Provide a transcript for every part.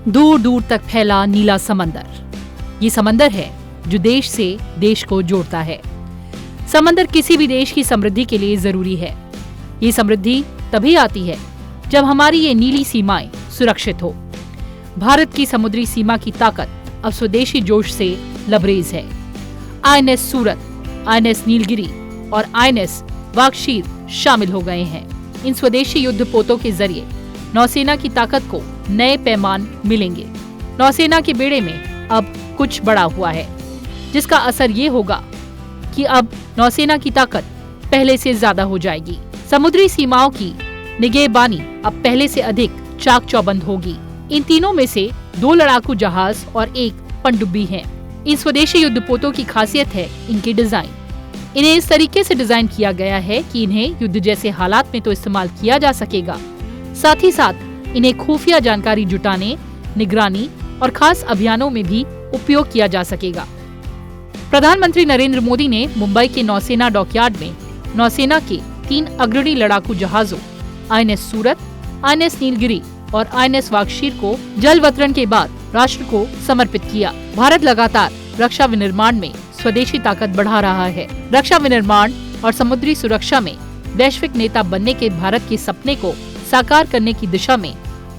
दूर दूर तक फैला नीला समंदर। ये समंदर है जो देश से देश को जोड़ता है। समंदर किसी भी देश की समृद्धि के लिए जरूरी है। ये समृद्धि तभी आती है जब हमारी ये नीली सीमाएं सुरक्षित हो। भारत की समुद्री सीमा की ताकत अब स्वदेशी जोश से लबरेज है। INS सूरत, INS नीलगिरी और INS वागशीर शामिल हो गए हैं। इन स्वदेशी युद्धपोतों के जरिए नौसेना की ताकत को नए पैमान मिलेंगे। नौसेना के बेड़े में अब कुछ बड़ा हुआ है, जिसका असर ये होगा कि अब नौसेना की ताकत पहले से ज्यादा हो जाएगी। समुद्री सीमाओं की निगहबानी अब पहले से अधिक चाक चौबंद होगी। इन तीनों में से 2 लड़ाकू जहाज और 1 पनडुब्बी हैं। इन स्वदेशी युद्धपोतों की खासियत है इनके डिजाइन। इन्हें इस तरीके से डिजाइन किया गया है कि इन्हें युद्ध जैसे हालात में तो इस्तेमाल किया जा सकेगा, साथ ही साथ इन्हें खुफिया जानकारी जुटाने, निगरानी और खास अभियानों में भी उपयोग किया जा सकेगा। प्रधानमंत्री नरेंद्र मोदी ने मुंबई के नौसेना डॉकयार्ड में नौसेना के 3 अग्रणी लड़ाकू जहाजों INS सूरत, INS नीलगिरी और INS वागशीर को जलवतरण के बाद राष्ट्र को समर्पित किया। भारत लगातार रक्षा विनिर्माण में स्वदेशी ताकत बढ़ा रहा है। रक्षा विनिर्माण और समुद्री सुरक्षा में वैश्विक नेता बनने के भारत के सपने को साकार करने की दिशा में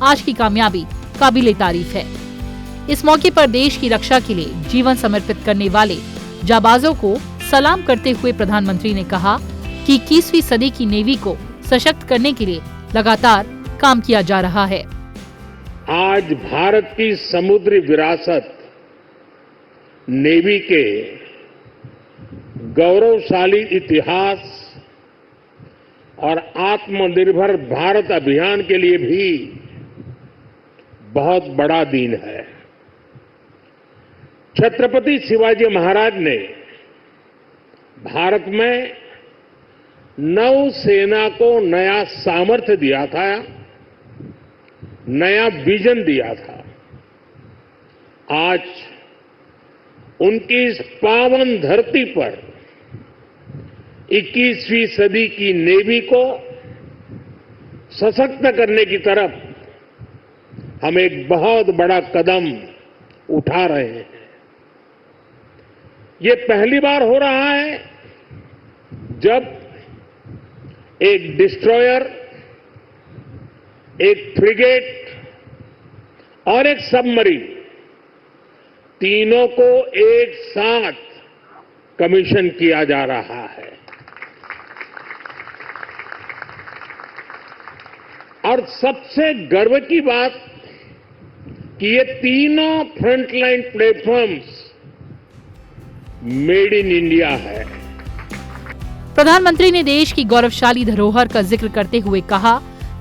आज की कामयाबी काबिले तारीफ है। इस मौके पर देश की रक्षा के लिए जीवन समर्पित करने वाले जाबाजों को सलाम करते हुए प्रधानमंत्री ने कहा कि 21वीं सदी की नेवी को सशक्त करने के लिए लगातार काम किया जा रहा है। आज भारत की समुद्री विरासत नेवी के गौरवशाली इतिहास और आत्मनिर्भर भारत अभियान के लिए भी बहुत बड़ा दिन है। छत्रपति शिवाजी महाराज ने भारत में नौसेना को नया सामर्थ्य दिया था, नया विजन दिया था। आज उनकी इस पावन धरती पर 21वीं सदी की नेवी को सशक्त करने की तरफ हम एक बहुत बड़ा कदम उठा रहे हैं। ये पहली बार हो रहा है जब एक डिस्ट्रॉयर, एक फ्रिगेट और एक सबमरीन तीनों को एक साथ कमीशन किया जा रहा है। और सबसे गर्व की बात कि ये तीनों frontline platforms made in India है। प्रधानमंत्री ने देश की गौरवशाली धरोहर का जिक्र करते हुए कहा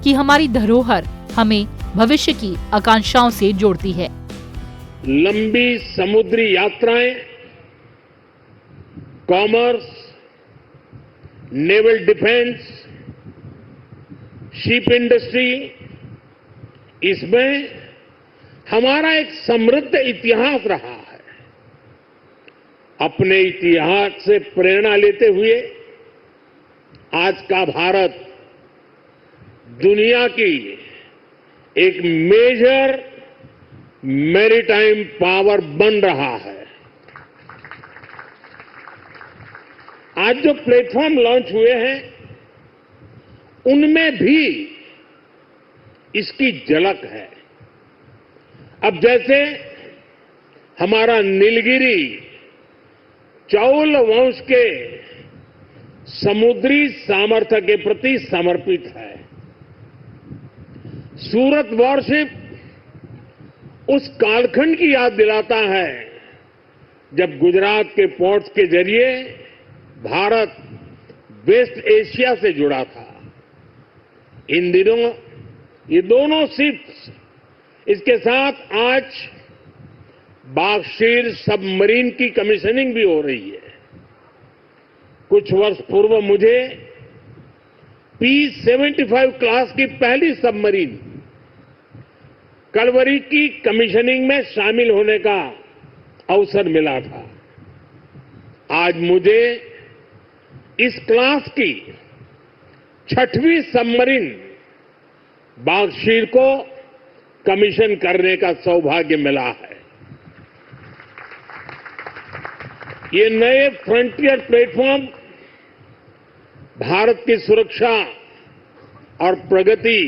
कि हमारी धरोहर हमें भविष्य की आकांक्षाओं से जोड़ती है। लंबी समुद्री यात्राएं, commerce, naval defence, ship industry, इसमें हमारा एक समृद्ध इतिहास रहा है। अपने इतिहास से प्रेरणा लेते हुए आज का भारत दुनिया की एक मेजर मैरीटाइम पावर बन रहा है। आज जो प्लेटफॉर्म लॉन्च हुए हैं उनमें भी इसकी झलक है। अब जैसे हमारा नीलगिरी चौल वंश के समुद्री सामर्थ्य के प्रति समर्पित है। सूरत वॉरशिप उस कालखंड की याद दिलाता है जब गुजरात के पोर्ट्स के जरिए भारत वेस्ट एशिया से जुड़ा था। इन दिनों ये दोनं शिप्स, इसके साथ आज वागशीर सबमरीन की कमीशनिंग भी हो रही है। कुछ वर्ष पूर्व मुझे P-75 क्लास की पहली सबमरीन कलवरी की कमीशनिंग में शामिल होने का अवसर मिला था। आज मुझे इस क्लास की 6वीं सबमरीन वागशीर को कमीशन करने का सौभाग्य मिला है। ये नए फ्रंटियर प्लेटफॉर्म भारत की सुरक्षा और प्रगति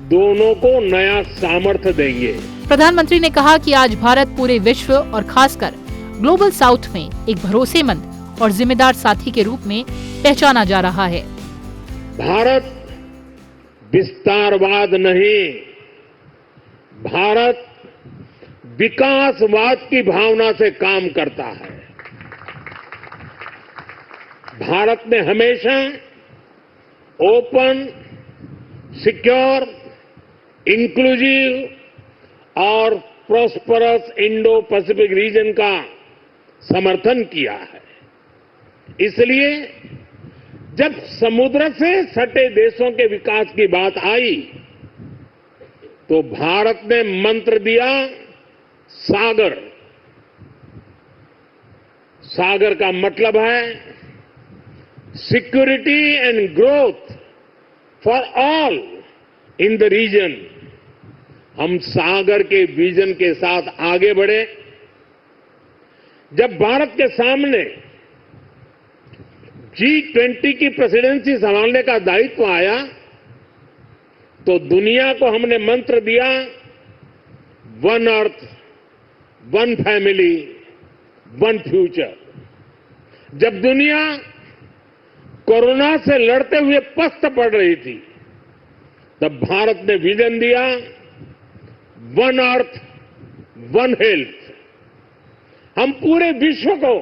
दोनों को नया सामर्थ्य देंगे। प्रधानमंत्री ने कहा कि आज भारत पूरे विश्व और खासकर ग्लोबल साउथ में एक भरोसेमंद और जिम्मेदार साथी के रूप में पहचाना जा रहा है। भारत विस्तारवाद नहीं, भारत विकासवाद की भावना से काम करता है। भारत ने हमेशा ओपन, सिक्योर, इंक्लूसिव और प्रॉस्परस इंडो पैसिफिक रीजन का समर्थन किया है। इसलिए जब समुद्र से सटे देशों के विकास की बात आई तो भारत ने मंत्र दिया सागर। सागर का मतलब है security and growth for all in the region. हम सागर के विजन के साथ आगे बढ़े। जब भारत के सामने G20 की प्रेसिडेंसी संभालने का दायित्व आया तो दुनिया को हमने मंत्र दिया one earth, one family, one future. जब दुनिया कोरोना से लड़ते हुए पस्त पड़ रही थी तब भारत ने विजन दिया वन अर्थ, वन हेल्थ। हम पूरे विश्व को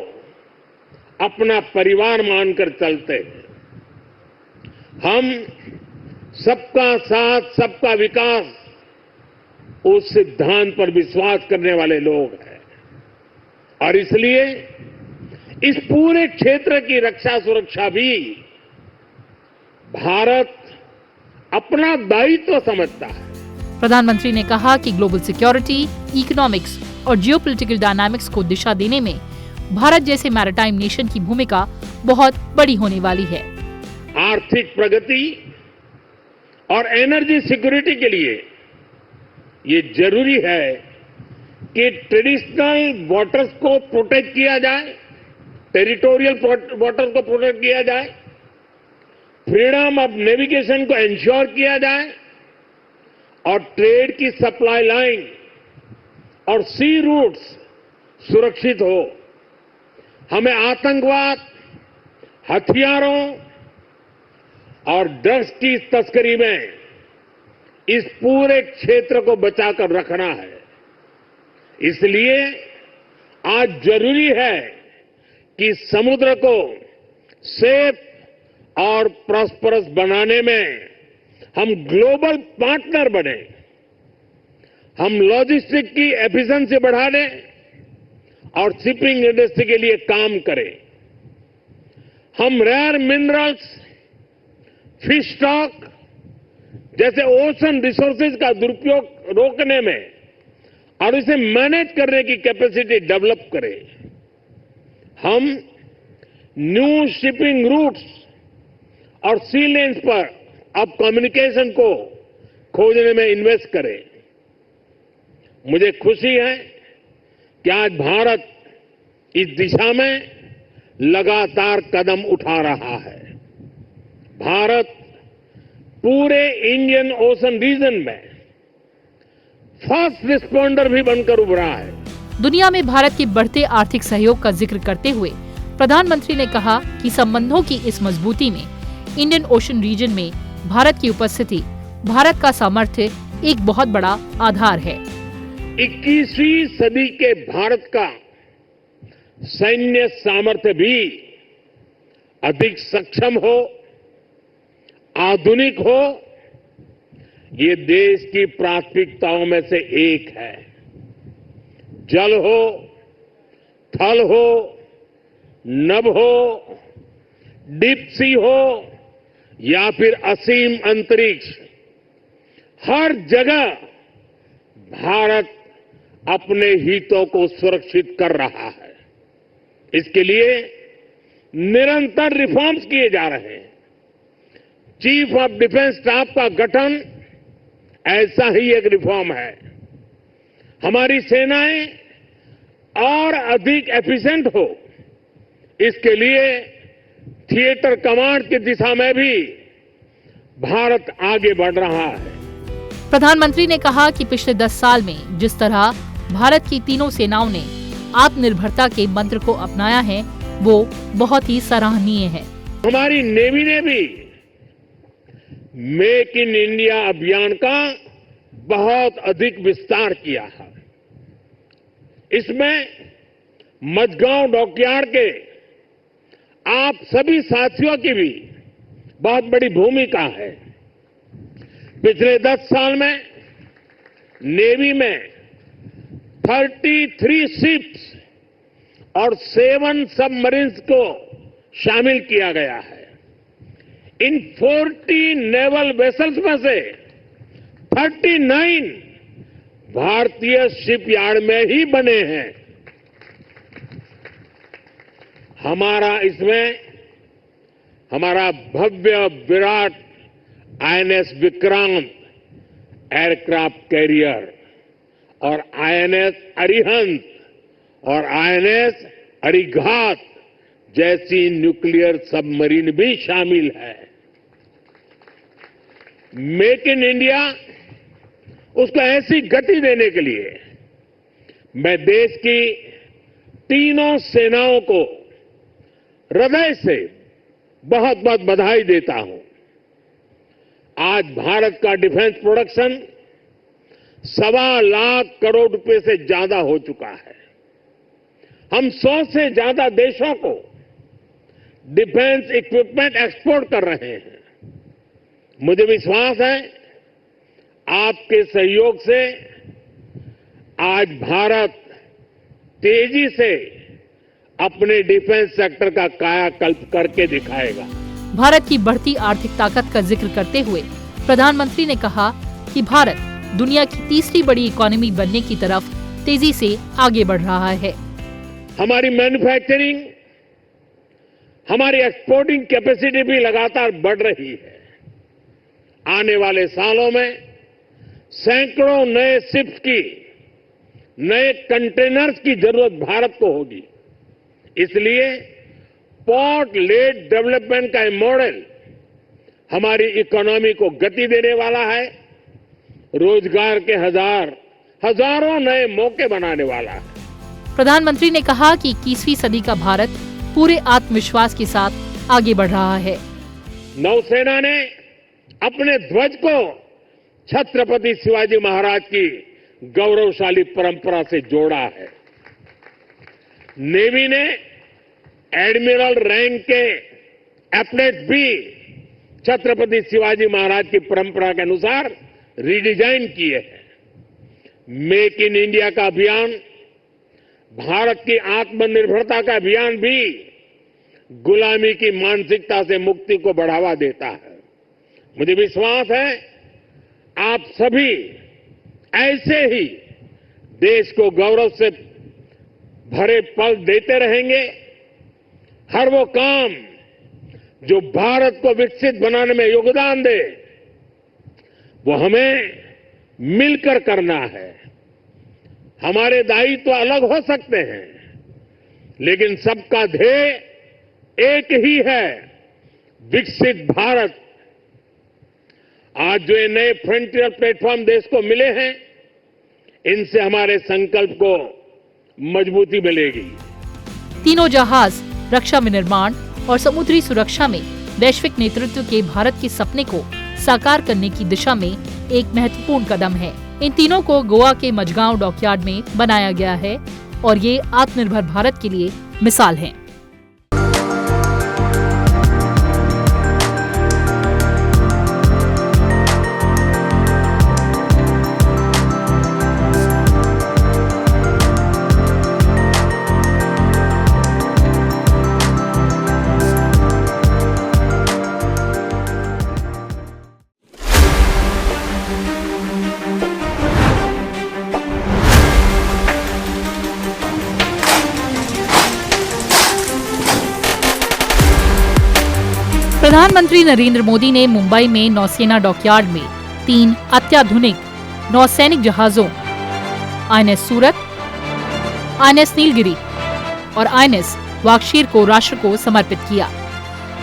अपना परिवार मानकर चलते हैं। हम सबका साथ, सबका विकास उस सिद्धांत पर विश्वास करने वाले लोग हैं और इसलिए इस पूरे क्षेत्र की रक्षा सुरक्षा भी भारत अपना दायित्व समझता है। प्रधानमंत्री ने कहा कि ग्लोबल सिक्योरिटी, इकोनॉमिक्स और जियोपॉलिटिकल डायनामिक्स को दिशा देने में भारत जैसे मैरीटाइम नेशन की भूमिका बहुत बड़ी होने वाली है। आर्थिक प्रगति और एनर्जी सिक्योरिटी के लिए ये जरूरी है कि ट्रेडिशनल वाटर्स को प्रोटेक्ट किया जाए, टेरिटोरियल वाटर्स को प्रोटेक्ट किया जाए, फ्रीडम ऑफ नेविगेशन को इंश्योर किया जाए और ट्रेड की सप्लाई लाइन और सी रूट्स सुरक्षित हो। हमें आतंकवाद, हथियारों और ड्रग्स की तस्करी में इस पूरे क्षेत्र को बचाकर रखना है। इसलिए आज जरूरी है कि समुद्र को सेफ और प्रॉस्परस बनाने में हम ग्लोबल पार्टनर बने। हम लॉजिस्टिक की एफिशिएंसी बढ़ा दें और शिपिंग इंडस्ट्री के लिए काम करें। हम रेयर मिनरल्स, फिश स्टॉक जैसे ओशन रिसोर्सेज का दुरुपयोग रोकने में और इसे मैनेज करने की कैपेसिटी डेवलप करें। हम न्यू शिपिंग रूट्स और सी लेन्स पर अब कम्युनिकेशन को खोजने में इन्वेस्ट करें। मुझे खुशी है कि आज भारत इस दिशा में लगातार कदम उठा रहा है। भारत पूरे इंडियन ओशन रीजन में फर्स्ट रिस्पॉन्डर भी बनकर उभरा है। दुनिया में भारत के बढ़ते आर्थिक सहयोग का जिक्र करते हुए प्रधानमंत्री ने कहा कि संबंधों की इस मजबूती में इंडियन ओशन रीजन में भारत की उपस्थिति भारत का सामर्थ्य एक बहुत बड़ा आधार है। 21वीं सदी के भारत का सैन्य सामर्थ्य भी अधिक सक्षम हो, आधुनिक हो, ये देश की प्राथमिकताओं में से एक है। जल हो, थल हो, नभ हो, डीप सी हो या फिर असीम अंतरिक्ष, हर जगह भारत अपने हितों को सुरक्षित कर रहा है। इसके लिए निरंतर रिफॉर्म्स किए जा रहे हैं। चीफ ऑफ डिफेंस स्टाफ का गठन ऐसा ही एक रिफॉर्म है। हमारी सेनाएं और अधिक एफिशिएंट हो, इसके लिए थिएटर कमांड की दिशा में भी भारत आगे बढ़ रहा है। प्रधानमंत्री ने कहा कि पिछले 10 साल में जिस तरह भारत की तीनों सेनाओं ने आत्मनिर्भरता के मंत्र को अपनाया है, वो बहुत ही सराहनीय है। हमारी नेवी ने भी मेक इन इंडिया अभियान का बहुत अधिक विस्तार किया है। इसमें मझगांव डॉकयार्ड के आप सभी साथियों की भी बहुत बड़ी भूमिका है। पिछले 10 साल में नेवी में 33 शिप्स और 7 सबमरीन्स को शामिल किया गया है। इन 40 नेवल वेसल्स में से 39 भारतीय शिपयार्ड में ही बने हैं। हमारा भव्य विराट आईएनएस विक्रांत एयरक्राफ्ट कैरियर और आईएनएस अरिहंत और आईएनएस अरिघात जैसी न्यूक्लियर सबमरीन भी शामिल है। मेक इन इंडिया उसको ऐसी गति देने के लिए मैं देश की तीनों सेनाओं को हृदय से बहुत बहुत बधाई देता हूं। आज भारत का डिफेंस प्रोडक्शन 1.25 लाख करोड़ रुपए से ज्यादा हो चुका है। हम 100 से ज्यादा देशों को डिफेंस इक्विपमेंट एक्सपोर्ट कर रहे हैं। मुझे विश्वास है आपके सहयोग से आज भारत तेजी से अपने डिफेंस सेक्टर का कायाकल्प करके दिखाएगा। भारत की बढ़ती आर्थिक ताकत का जिक्र करते हुए प्रधानमंत्री ने कहा कि भारत दुनिया की तीसरी बड़ी इकोनॉमी बनने की तरफ तेजी से आगे बढ़ रहा है। हमारी मैन्युफैक्चरिंग, हमारी एक्सपोर्टिंग कैपेसिटी भी लगातार बढ़ रही है। आने वाले सालों में सैकड़ों नए शिप्स की, नए कंटेनर्स की जरूरत भारत को होगी। इसलिए पोर्ट लेड डेवलपमेंट का मॉडल हमारी इकोनॉमी को गति देने वाला है, रोजगार के हजारों नए मौके बनाने वाला है। प्रधानमंत्री ने कहा कि 21वीं सदी का भारत पूरे आत्मविश्वास के साथ आगे बढ़ रहा है। नौसेना ने अपने ध्वज को छत्रपति शिवाजी महाराज की गौरवशाली परंपरा से जोड़ा है। नेवी ने एडमिरल रैंक के एप्लेट्स भी छत्रपति शिवाजी महाराज की परंपरा के अनुसार रिडिजाइन किए हैं। मेक इन इंडिया का अभियान, भारत की आत्मनिर्भरता का अभियान भी गुलामी की मानसिकता से मुक्ति को बढ़ावा देता है। मुझे विश्वास है आप सभी ऐसे ही देश को गौरव से भरे पल देते रहेंगे। हर वो काम जो भारत को विकसित बनाने में योगदान दे, वो हमें मिलकर करना है। हमारे दायित्व अलग हो सकते हैं, लेकिन सबका ध्येय एक ही है, विकसित भारत। आज जो ये नए फ्रंटियर प्लेटफॉर्म देश को मिले हैं, इनसे हमारे संकल्प को मजबूती मिलेगी। तीनों जहाज रक्षा विनिर्माण और समुद्री सुरक्षा में वैश्विक नेतृत्व के भारत के सपने को साकार करने की दिशा में एक महत्वपूर्ण कदम है। इन तीनों को गोवा के मझगांव डॉकयार्ड में बनाया गया है और ये आत्मनिर्भर भारत के लिए मिसाल है। प्रधानमंत्री नरेंद्र मोदी ने मुंबई में नौसेना डॉकयार्ड में 3 अत्याधुनिक नौसैनिक जहाजों INS सूरत, INS नीलगिरी और INS वागशीर को राष्ट्र को समर्पित किया।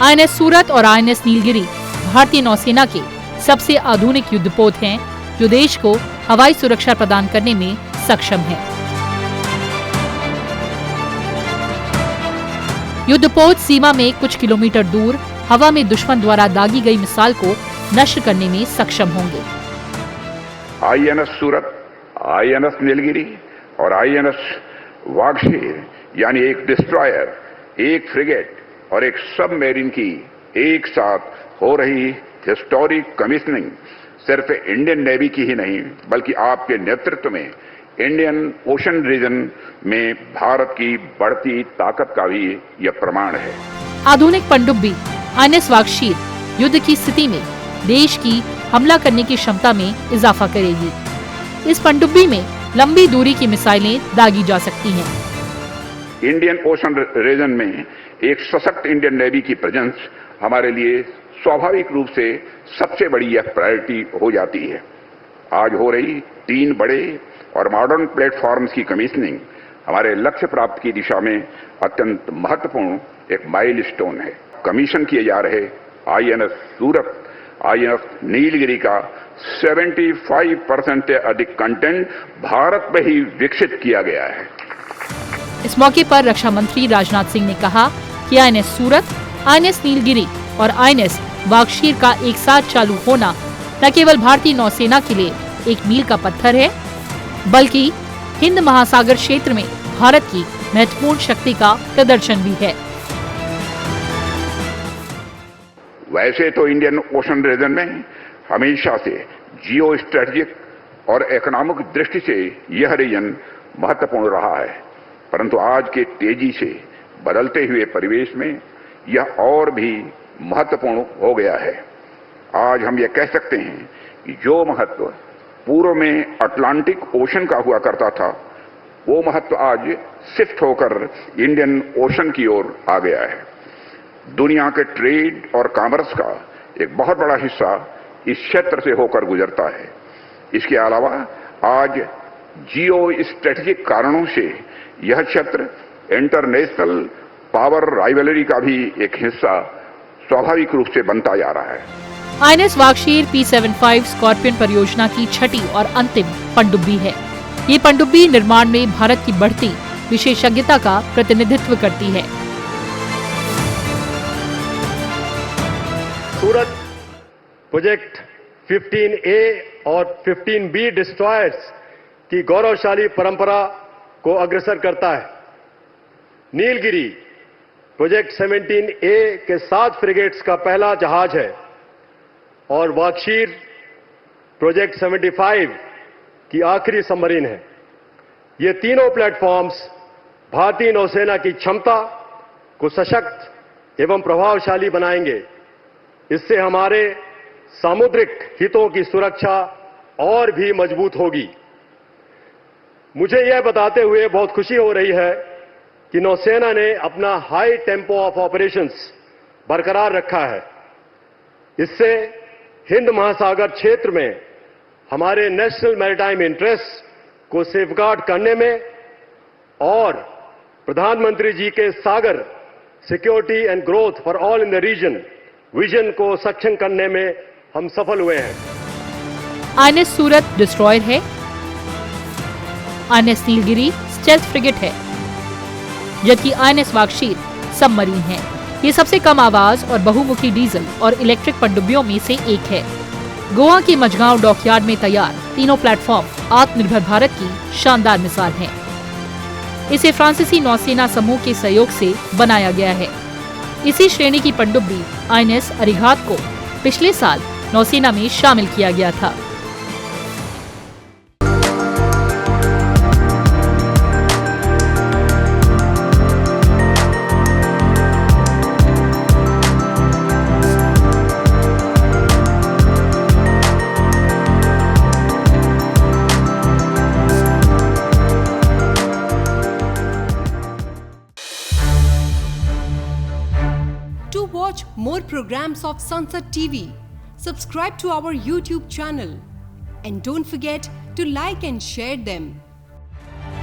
INS सूरत और INS नीलगिरी भारतीय नौसेना के सबसे आधुनिक युद्धपोत हैं जो देश को हवाई सुरक्षा प्रदान करने में सक्षम है। युद्धपोत सीमा में कुछ किलोमीटर दूर हवा में दुश्मन द्वारा दागी गई मिसाइल को नष्ट करने में सक्षम होंगे। INS सूरत, INS नीलगिरी और INS वागशीर यानी एक डिस्ट्रॉयर, एक फ्रिगेट और एक सबमरीन की एक साथ हो रही हिस्टोरिक कमीशनिंग सिर्फ इंडियन नेवी की ही नहीं बल्कि आपके नेतृत्व में इंडियन ओशन रीजन में भारत की बढ़ती ताकत का भी यह प्रमाण है। आधुनिक पनडुब्बी INS वागशीर युद्ध की स्थिति में देश की हमला करने की क्षमता में इजाफा करेगी। इस पनडुब्बी में लंबी दूरी की मिसाइलें दागी जा सकती हैं। इंडियन ओशन रीजन में एक सशक्त इंडियन नेवी की प्रेजेंस हमारे लिए स्वाभाविक रूप से सबसे बड़ी यह प्रायोरिटी हो जाती है। आज हो रही 3 बड़े और मॉडर्न प्लेटफॉर्म्स की कमीशनिंग हमारे लक्ष्य प्राप्ति की दिशा में अत्यंत महत्वपूर्ण एक माइलस्टोन है। कमीशन किए जा रहे INS सूरत, INS नीलगिरी का 75% से अधिक कंटेंट भारत में ही विकसित किया गया है। इस मौके पर रक्षा मंत्री राजनाथ सिंह ने कहा कि INS सूरत, INS नीलगिरी और INS वागशीर का एक साथ चालू होना न केवल भारतीय नौसेना के लिए एक मील का पत्थर है बल्कि हिंद महासागर क्षेत्र में भारत की महत्वपूर्ण शक्ति का प्रदर्शन भी है। वैसे तो इंडियन ओशन रीजन में हमेशा से जियो स्ट्रेटेजिक और इकोनॉमिक दृष्टि से यह रीजन महत्वपूर्ण रहा है, परंतु आज के तेजी से बदलते हुए परिवेश में यह और भी महत्वपूर्ण हो गया है। आज हम यह कह सकते हैं कि जो महत्व पूर्व में अटलांटिक ओशन का हुआ करता था वो महत्व आज शिफ्ट होकर इंडियन ओशन की ओर आ गया है। दुनिया के ट्रेड और कॉमर्स का एक बहुत बड़ा हिस्सा इस क्षेत्र से होकर गुजरता है। इसके अलावा आज जियो स्ट्रेटेजिक कारणों से यह क्षेत्र इंटरनेशनल पावर राइवलरी का भी एक हिस्सा स्वाभाविक रूप से बनता जा रहा है। INS वागशीर P75 स्कॉर्पियन परियोजना की छठी और अंतिम पनडुब्बी है। ये पनडुब्बी निर्माण में भारत की बढ़ती विशेषज्ञता का प्रतिनिधित्व करती है। सूरत प्रोजेक्ट 15A और 15B डिस्ट्रॉयर्स की गौरवशाली परंपरा को अग्रसर करता है। नीलगिरी प्रोजेक्ट 17A के 7 फ्रिगेट्स का पहला जहाज है और वागशीर प्रोजेक्ट 75 की आखिरी सबमरीन है। ये तीनों प्लेटफॉर्म्स भारतीय नौसेना की क्षमता को सशक्त एवं प्रभावशाली बनाएंगे। इससे हमारे सामुद्रिक हितों की सुरक्षा और भी मजबूत होगी। मुझे यह बताते हुए बहुत खुशी हो रही है कि नौसेना ने अपना हाई टेम्पो ऑफ ऑपरेशंस बरकरार रखा है। इससे हिंद महासागर क्षेत्र में हमारे नेशनल मैरीटाइम इंटरेस्ट को सेफगार्ड करने में और प्रधानमंत्री जी के Sagar security and growth for all in the region vision को सक्षम करने में हम सफल हुए हैं। INS सूरत डिस्ट्रॉयर है, INS नीलगिरी स्टेल्थ फ्रिगेट है, जबकि INS वागशीर सबमरीन है। ये सबसे कम आवाज और बहुमुखी डीजल और इलेक्ट्रिक पनडुब्बियों में से एक है। गोवा के मझगांव डॉकयार्ड में तैयार तीनों प्लेटफॉर्म आत्मनिर्भर भारत की शानदार मिसाल हैं। इसे फ्रांसीसी नौसेना समूह के सहयोग से बनाया गया है। इसी श्रेणी की पनडुब्बी INS अरिघात को पिछले साल नौसेना में शामिल किया गया था। To watch more programs of Sansad TV, subscribe to our YouTube channel and don't forget to like and share them.